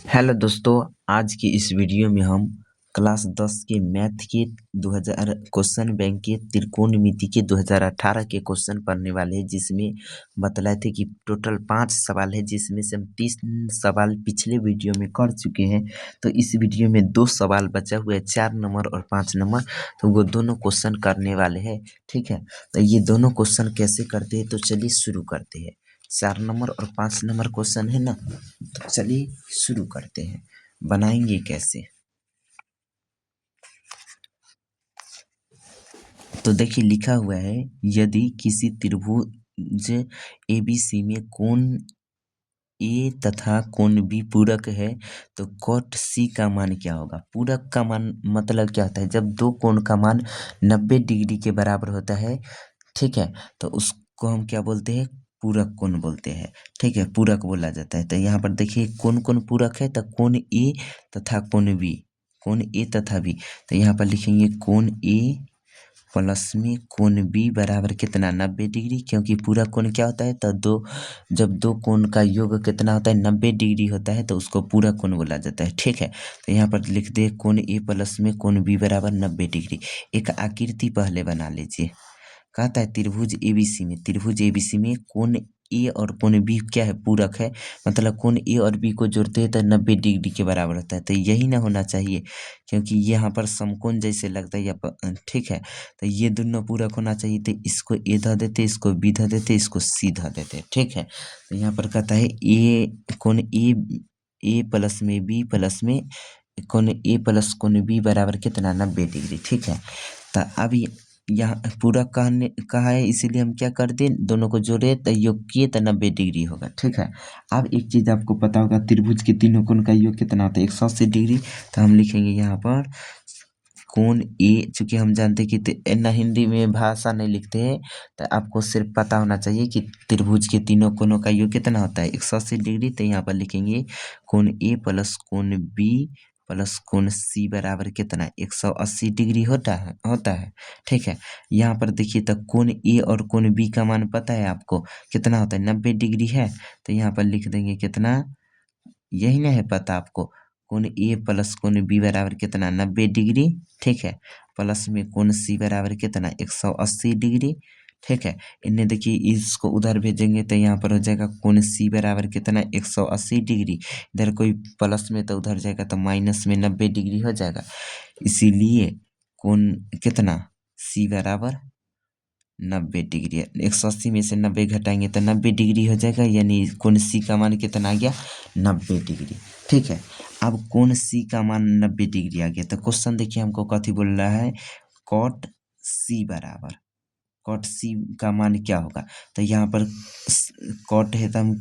Hello दोस्तों, आज की इस वीडियो में हम क्लास 10 के मैथ के 2000 क्वेश्चन बैंक के त्रिकोणमिति के 2018 के क्वेश्चन पढ़ने वाले हैं। जिसमें बतलाए थे कि टोटल 5 सवाल है, जिसमें से हम 30 सवाल पिछले वीडियो में कर चुके हैं। तो इस वीडियो में 2 सवाल बचा हुआ है, 4 नंबर और 5 नंबर। तो वो दोनों क्वेश्चन करने वाले हैं। ठीक है, तो ये दोनों क्वेश्चन कैसे करते हैं, तो चलिए शुरू करते हैं। 4 नंबर और 5 नंबर क्वेश्चन है ना, तो चलिए शुरू करते हैं। बनाएंगे कैसे, तो देखिए लिखा हुआ है, यदि किसी त्रिभुज एबीसी में कोण ए तथा कोण बी पूरक है तो कॉट सी का मान क्या होगा। पूरक का मान मतलब क्या होता है, जब दो कोण का मान 90 डिग्री के बराबर होता है। ठीक है, तो उसको हम क्या बोलते हैं, पूरक कोण बोलते हैं। ठीक है, पूरक बोला जाता है। तो यहाँ पर देखिए कौन कौन पूरक है, तो कोण ए तथा कोण बी, कोण ए तथा बी। तो यहाँ पर लिखेंगे कोण ए प्लस में कोण बी बराबर कितना, 90 डिग्री। क्योंकि पूरा कोण क्या होता है, तो जब दो कोण का योग कितना होता है, 90 डिग्री होता है, तो उसको पूरा कोण बोला जाता है। ठीक है, तो यहाँ पर लिख दे कोण ए प्लस में कोण बी बराबर 90 डिग्री। एक आकृति पहले बना लीजिए। कहता है त्रिभुज एबीसी में कोण ए और कोण बी क्या है, पूरक है। मतलब कोण ए और बी को जोड़ते हैं तो 90 डिग्री के बराबर होता है। तो यही ना होना चाहिए, क्योंकि यहाँ पर समकोण जैसे लगता है ठीक है, तो ये दोनों पूरक होना चाहिए। तो इसको ए ध देते, इसको बी ध देते, इसको सी ध देते। ठीक है, तो यहाँ पर कहता है कोण ए प्लस में बी प्लस में कोण ए प्लस कोण बी बराबर कितना, 90 डिग्री। ठीक है, तो अभी यहाँ पूरा कहा है, इसीलिए हम क्या कर दें, दोनों को जोड़े तो योग किए तो 90 डिग्री होगा। ठीक है, अब एक चीज आपको पता होगा, त्रिभुज के तीनों कोण का योग कितना होता है, 180 डिग्री। तो हम लिखेंगे यहाँ पर कोण ए, चूंकि हम जानते हैं कि ना हिंदी में भाषा नहीं लिखते हैं, तो आपको सिर्फ पता होना चाहिए कि त्रिभुज के तीनों कोणों का योग कितना होता है, 180 डिग्री। तो यहाँ पर लिखेंगे कोण ए प्लस कोण बी प्लस कोण सी बराबर कितना, 180 डिग्री होता है। ठीक है, यहाँ पर देखिए, तो कोण ए और कोण बी का मान पता है आपको कितना होता है, 90 डिग्री है। तो यहाँ पर लिख देंगे कितना, यही ना है पता आपको, कोण ए प्लस कोण बी बराबर कितना, 90 डिग्री। ठीक है, प्लस में कोण सी बराबर कितना, 180 डिग्री। ठीक है, इन्हें देखिए, इसको उधर भेजेंगे तो यहाँ पर हो जाएगा कोण सी बराबर कितना, 180 डिग्री। इधर कोई प्लस में तो उधर जाएगा तो माइनस में 90 डिग्री हो जाएगा। इसीलिए कोण कितना, सी बराबर 90 डिग्री। 180 में से 90 घटाएंगे तो 90 डिग्री हो जाएगा, यानी कोण सी का मान कितना आ गया, 90 डिग्री। ठीक है, अब कोण सी का मान 90 डिग्री आ गया। तो क्वेश्चन देखिए हमको कथी बोल रहा है, कॉट सी बराबर, कॉट सी का मान क्या होगा। तो यहाँ पर कॉट है तो हम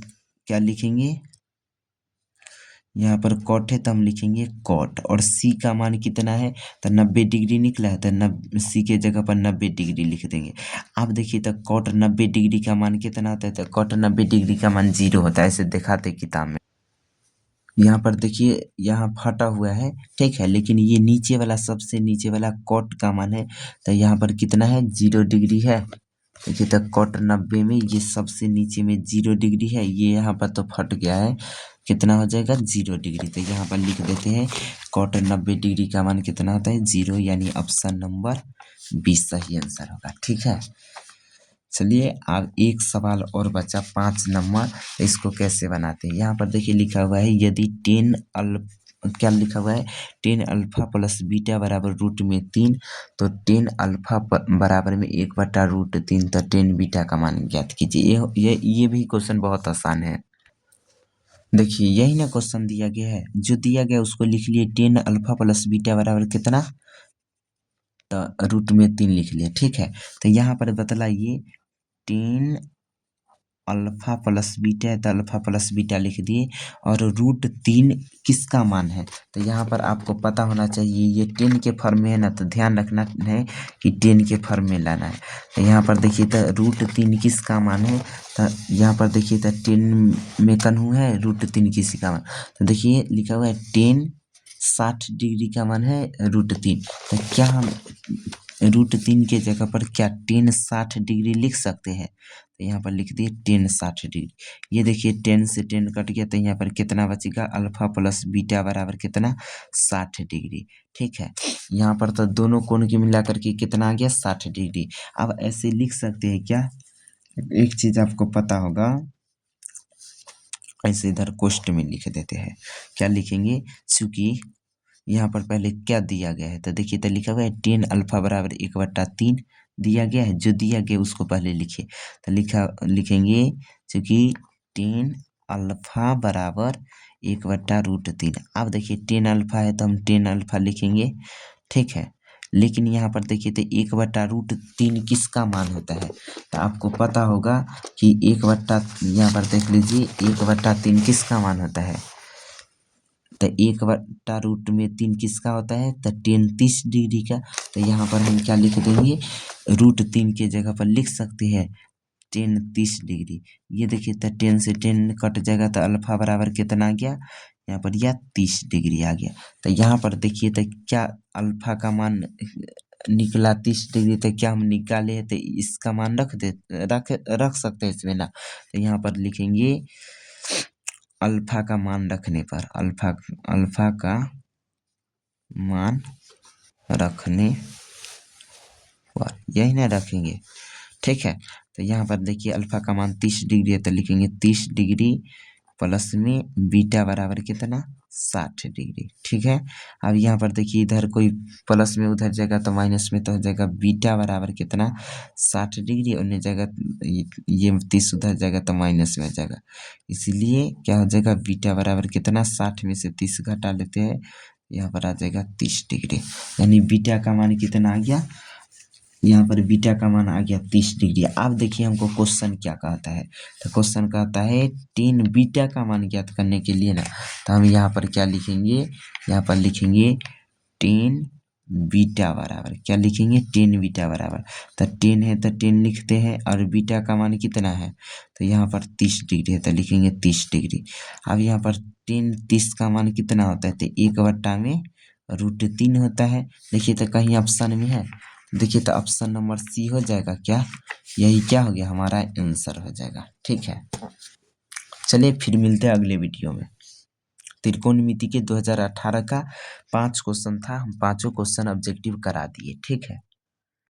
क्या लिखेंगे, यहाँ पर कॉट है तो हम लिखेंगे कॉट, और सी का मान कितना है, तो 90 डिग्री निकला है, तो सी के जगह पर 90 डिग्री लिख देंगे। अब देखिए, तो कॉट 90 डिग्री का मान कितना होता है, तो कॉट 90 डिग्री का मान 0 होता है, ऐसे दिखाते किताब में। यहाँ पर देखिए, यहाँ फटा हुआ है। ठीक है, लेकिन ये नीचे वाला, सबसे नीचे वाला कॉट का मान है, तो यहाँ पर कितना है, 0 डिग्री है। देखिए, तो कॉट 90 में ये सबसे नीचे में 0 डिग्री है, ये यहाँ पर तो फट गया है, कितना हो जाएगा, 0 डिग्री। तो यहाँ पर लिख देते हैं कॉट 90 डिग्री का मान कितना होता है, 0, यानी ऑप्शन नंबर 20 सही आंसर होगा। ठीक है, चलिए अब एक सवाल और बचा, 5 नंबर। इसको कैसे बनाते हैं, यहाँ पर देखिए लिखा हुआ है, यदि क्या लिखा हुआ है, 10 अल्फा प्लस बीटा बराबर रूट में 3, तो 10 अल्फा बराबर में 1/√3, तो 10 बीटा का मान ज्ञात कीजिए। ये भी क्वेश्चन बहुत आसान है। देखिए यही ना क्वेश्चन दिया गया है, जो दिया गया उसको लिख लिए, 10 अल्फा प्लस बीटा बराबर कितना, तो रूट में 3 लिख लिए। ठीक है, तो यहाँ पर बतलाइए, 10 अल्फा प्लस बीटा है तो अल्फा प्लस बीटा लिख दिए, और √3 किसका मान है, तो यहाँ पर आपको पता होना चाहिए, ये 10 के फॉर्म में है ना, तो ध्यान रखना है कि 10 के फॉर्म में लाना है। तो यहाँ पर देखिए, तो √3 किसका मान है, तो यहाँ पर देखिए, तो 10 में कन्हू है, √3 किसी का मान। तो देखिए लिखा हुआ है 10 60 डिग्री का मान है √3। तो क्या हम √3 के जगह पर क्या tan 60 डिग्री लिख सकते हैं? तो यहाँ पर लिख दिए tan 60 डिग्री। ये देखिए tan से tan कट गया तो यहाँ पर कितना बचेगा? अल्फा प्लस बीटा बराबर कितना? 60 डिग्री। ठीक है, यहाँ पर तो दोनों कोण की मिला करके कितना आ गया? 60 डिग्री। अब ऐसे लिख सकते हैं क्या? एक चीज आपको पता होगा, ऐसे इधर कोष्ट में लिख देते हैं। क्या लिखेंगे? चूंकि यहाँ पर पहले क्या दिया गया है, तो देखिए तो लिखा हुआ है tan अल्फा बराबर 1/3 दिया गया है। जो दिया गया उसको पहले लिखिए, तो लिखेंगे चूंकि tan अल्फा बराबर 1/√3। अब देखिए tan अल्फा है तो हम tan अल्फा लिखेंगे, ठीक है। लेकिन यहाँ पर देखिए तो 1/√3 किसका मान होता है? तो आपको पता होगा कि यहाँ पर देख लीजिए 1/3 किसका मान होता है? तो 1/√3 किसका होता है? तो tan 30 डिग्री का। तो यहाँ पर हम क्या लिख देंगे? √3 के जगह पर लिख सकते हैं tan 30 डिग्री। ये देखिए तो tan से tan कट जाएगा तो अल्फा बराबर कितना आ गया? यहाँ पर यह 30 डिग्री आ गया। तो यहाँ पर देखिए तो क्या अल्फा का मान निकला 30 डिग्री। तो क्या हम निकाले तो इसका मान रख सकते हैं इसमें ना। तो यहाँ पर लिखेंगे अल्फा का मान रखने पर, अल्फा का मान रखने पर, यही ना रखेंगे, ठीक है। तो यहाँ पर देखिए अल्फा का मान 30 डिग्री है तो लिखेंगे 30 डिग्री प्लस में बीटा बराबर कितना? 60 डिग्री, ठीक है। अब यहाँ पर देखिए इधर कोई प्लस में उधर जाएगा तो माइनस में तो हो जाएगा बीटा बराबर कितना? 60 डिग्री। अन्य जगह ये 30 उधर जाएगा तो माइनस में जाएगा, इसीलिए क्या हो जाएगा? बीटा बराबर कितना? 60 में से 30 घटा लेते हैं, यहाँ पर आ जाएगा 30 डिग्री। यानी बीटा का मान कितना आ गया? यहाँ पर बीटा का मान आ गया 30 डिग्री। अब देखिए हमको क्वेश्चन क्या कहता है, तो क्वेश्चन कहता है tan बीटा का मान ज्ञात करने के लिए ना, तो हम यहाँ पर क्या लिखेंगे? यहाँ पर लिखेंगे tan बीटा बराबर, क्या लिखेंगे? tan बीटा बराबर, तो tan है तो tan लिखते हैं और बीटा का मान कितना है? तो यहाँ पर 30 डिग्री है तो लिखेंगे 30 डिग्री। अब यहाँ पर tan 30 का मान कितना होता है? तो 1/√3 होता है। देखिए तो कहीं ऑप्शन में है, देखिए तो ऑप्शन नंबर सी हो जाएगा क्या? यही क्या हो गया? हमारा आंसर हो जाएगा, ठीक है। चलिए फिर मिलते हैं अगले वीडियो में। त्रिकोणमिति के 2018 का 5 क्वेश्चन था, हम 5 क्वेश्चन ऑब्जेक्टिव करा दिए, ठीक है।